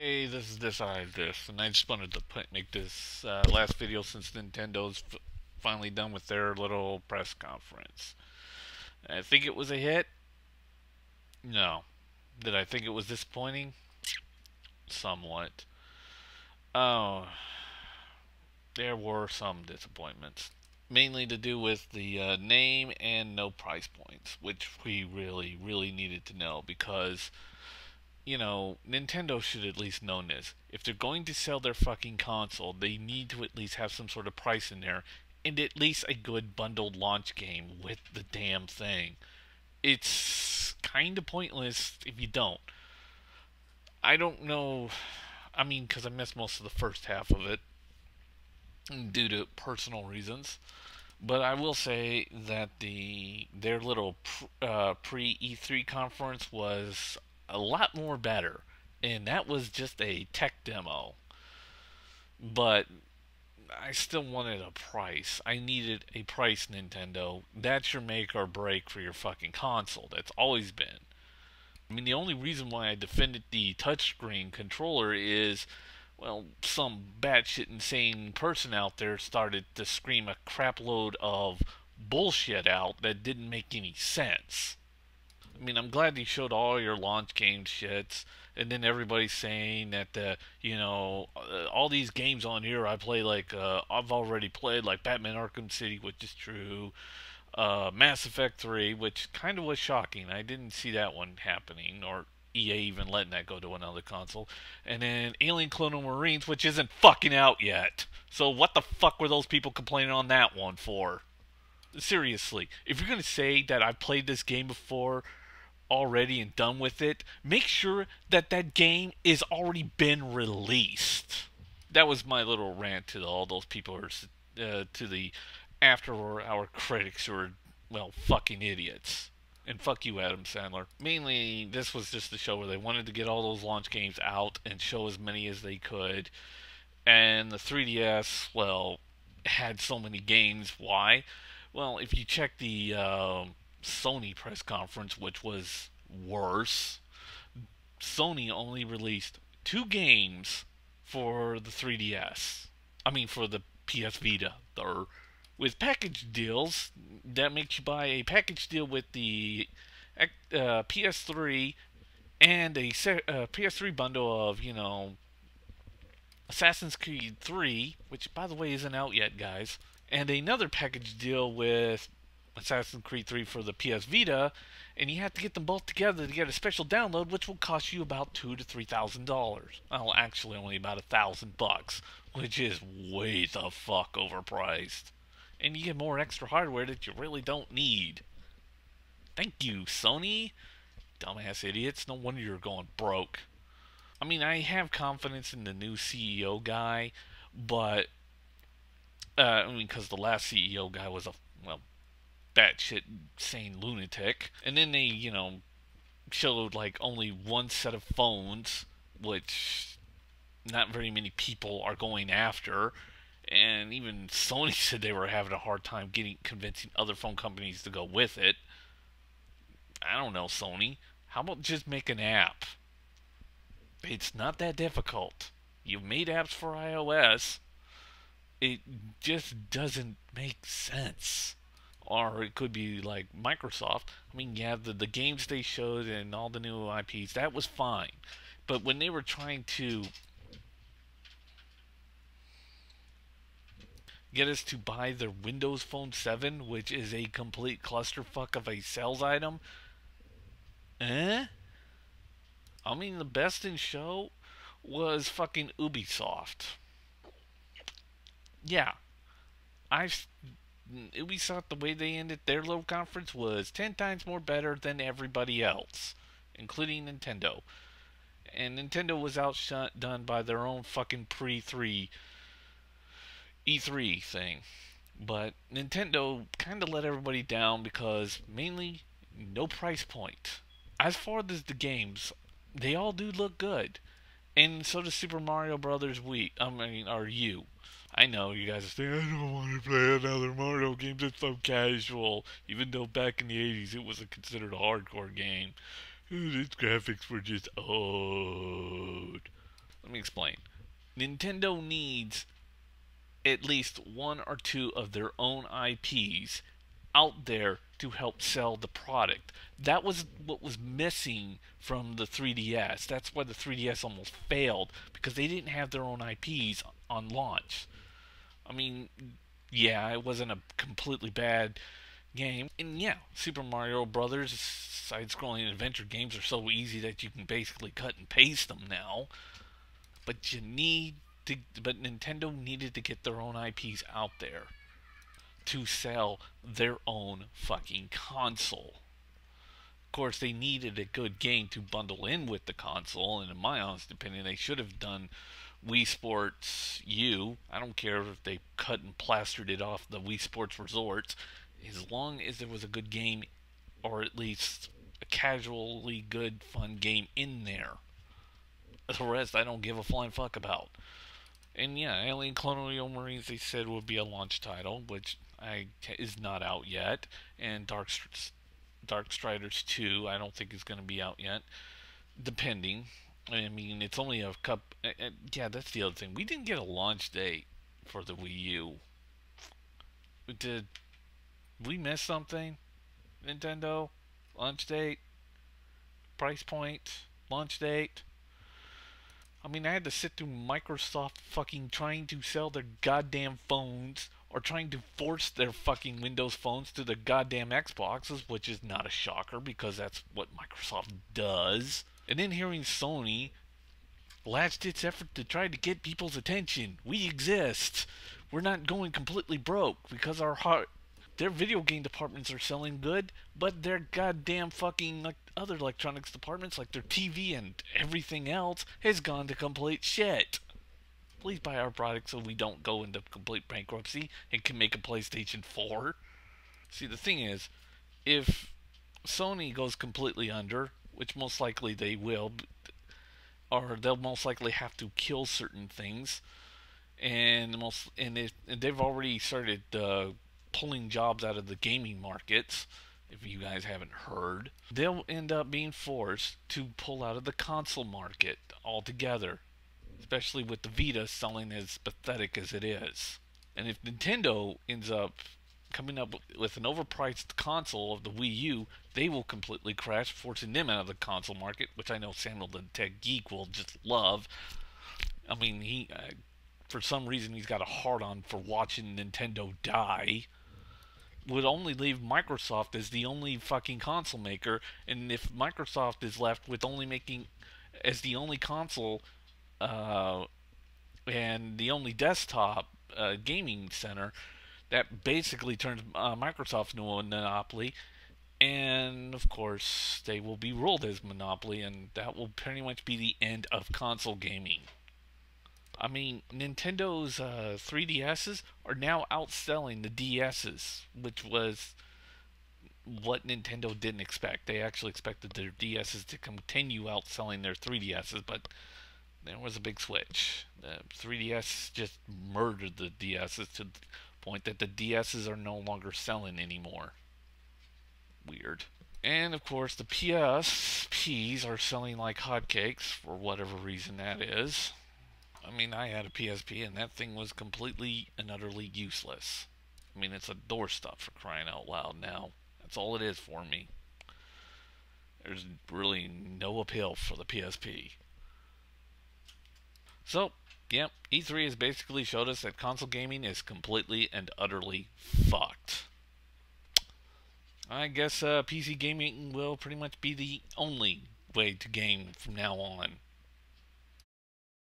Hey, this is this, and I just wanted to make this last video since Nintendo's finally done with their little press conference. I think it was a hit. No. Did I think it was disappointing? Somewhat. Oh, there were some disappointments, mainly to do with the name and no price points, which we really needed to know because Nintendo should at least know this. If they're going to sell their fucking console, they need to at least have some sort of price in there and at least a good bundled launch game with the damn thing. It's kind of pointless if you don't. I don't know. I mean, because I missed most of the first half of it due to personal reasons. But I will say that their little pre E3 conference was a lot more better, and that was just a tech demo. But I still wanted a price. I needed a price, Nintendo. That's your make or break for your fucking console. That's always been. I mean, the only reason why I defended the touchscreen controller is, well, some batshit insane person out there started to scream a crapload of bullshit out that didn't make any sense. I mean, I'm glad you showed all your launch game shits, and then everybody's saying that all these games on here I play like I've already played, like Batman Arkham City, which is true. Mass Effect 3, which kind of was shocking. I didn't see that one happening, or EA even letting that go to another console. And then Alien Colonial Marines, which isn't fucking out yet. So what the fuck were those people complaining on that one for? Seriously, if you're gonna say that I've played this game before already and done with it, make sure that that game is already been released. That was my little rant to all those people who are, to the after hour critics who are, well, fucking idiots. And fuck you, Adam Sandler. Mainly, this was just a show where they wanted to get all those launch games out and show as many as they could. And the 3DS, well, had so many games. Why? Well, if you check the Sony press conference, which was worse, Sony only released two games for the 3DS. I mean, for the PS Vita. With package deals, that makes you buy a package deal with the PS3 and a PS3 bundle of, Assassin's Creed 3, which, by the way, isn't out yet, guys, and another package deal with Assassin's Creed 3 for the PS Vita, and you have to get them both together to get a special download, which will cost you about $2,000 to $3,000. Well, actually, only about $1,000, which is way the fuck overpriced. And you get more extra hardware that you really don't need. Thank you, Sony. Dumbass idiots. No wonder you're going broke. I mean, I have confidence in the new CEO guy, but I mean, because the last CEO guy was a, well, batshit sane lunatic, and then they showed like only one set of phones, which not very many people are going after. And even Sony said they were having a hard time convincing other phone companies to go with it. I don't know, Sony. How about just make an app? It's not that difficult. You've made apps for iOS. It just doesn't make sense. Or it could be like Microsoft. I mean, yeah, the games they showed and all the new IPs, that was fine. But when they were trying to get us to buy their Windows Phone 7, which is a complete clusterfuck of a sales item, eh? I mean, the best in show was fucking Ubisoft. Yeah, I've Ubisoft, the way they ended their little conference was 10 times more better than everybody else, including Nintendo. And Nintendo was outdone by their own fucking pre-3 E3 thing. But Nintendo kind of let everybody down because mainly no price point. As far as the games, they all do look good. And so does Super Mario Brothers Wii. I mean, or U. I know you guys are saying, I don't want to play another Mario game that's so casual. Even though back in the 80s it was considered a hardcore game. Its graphics were just old. Let me explain. Nintendo needs at least one or two of their own IPs out there to help sell the product. That was what was missing from the 3DS. That's why the 3DS almost failed, because they didn't have their own IPs on launch. I mean, yeah, it wasn't a completely bad game. And yeah, Super Mario Brothers side-scrolling adventure games are so easy that you can basically cut and paste them now. But but Nintendo needed to get their own IPs out there to sell their own fucking console. Of course, they needed a good game to bundle in with the console, and in my honest opinion, they should have done Wii Sports U. I don't care if they cut and plastered it off the Wii Sports Resorts, as long as there was a good game, or at least a casually good, fun game in there. The rest, I don't give a flying fuck about. And yeah, Alien Colonial Marines, they said would be a launch title, which is not out yet. And Darkstriders 2, I don't think is going to be out yet, depending. I mean, it's only a cup. Yeah, that's the other thing. We didn't get a launch date for the Wii U. Did we miss something? Nintendo? Launch date? Price point? Launch date? I mean, I had to sit through Microsoft fucking trying to sell their goddamn phones, or trying to force their fucking Windows phones to the goddamn Xboxes, which is not a shocker because that's what Microsoft does. And then hearing Sony last its effort to try to get people's attention. We exist. We're not going completely broke because their video game departments are selling good, but their goddamn fucking like other electronics departments, like their TV and everything else, has gone to complete shit. Please buy our product so we don't go into complete bankruptcy and can make a PlayStation 4. See, the thing is, if Sony goes completely under, which most likely they will, or they'll most likely have to kill certain things, and they've already started pulling jobs out of the gaming markets. If you guys haven't heard, they'll end up being forced to pull out of the console market altogether, especially with the Vita selling as pathetic as it is. And if Nintendo ends up coming up with an overpriced console of the Wii U, they will completely crash, forcing them out of the console market, which I know Samuel the Tech Geek will just love. I mean, for some reason, he's got a hard-on for watching Nintendo die. Would only leave Microsoft as the only fucking console maker, and if Microsoft is left with only making as the only console and the only desktop gaming center, that basically turns Microsoft into a monopoly, and of course they will be ruled as monopoly, and that will pretty much be the end of console gaming. I mean, Nintendo's 3DSs are now outselling the DSs, which was what Nintendo didn't expect. They actually expected their DSs to continue outselling their 3DSs, but there was a big switch. The 3DS just murdered the DSs to the point that the DSs are no longer selling anymore. Weird. And of course, the PSPs are selling like hotcakes for whatever reason that is. I mean, I had a PSP and that thing was completely and utterly useless. I mean, it's a doorstop for crying out loud now. That's all it is for me. There's really no appeal for the PSP. So, yep, E3 has basically showed us that console gaming is completely and utterly fucked. I guess PC gaming will pretty much be the only way to game from now on.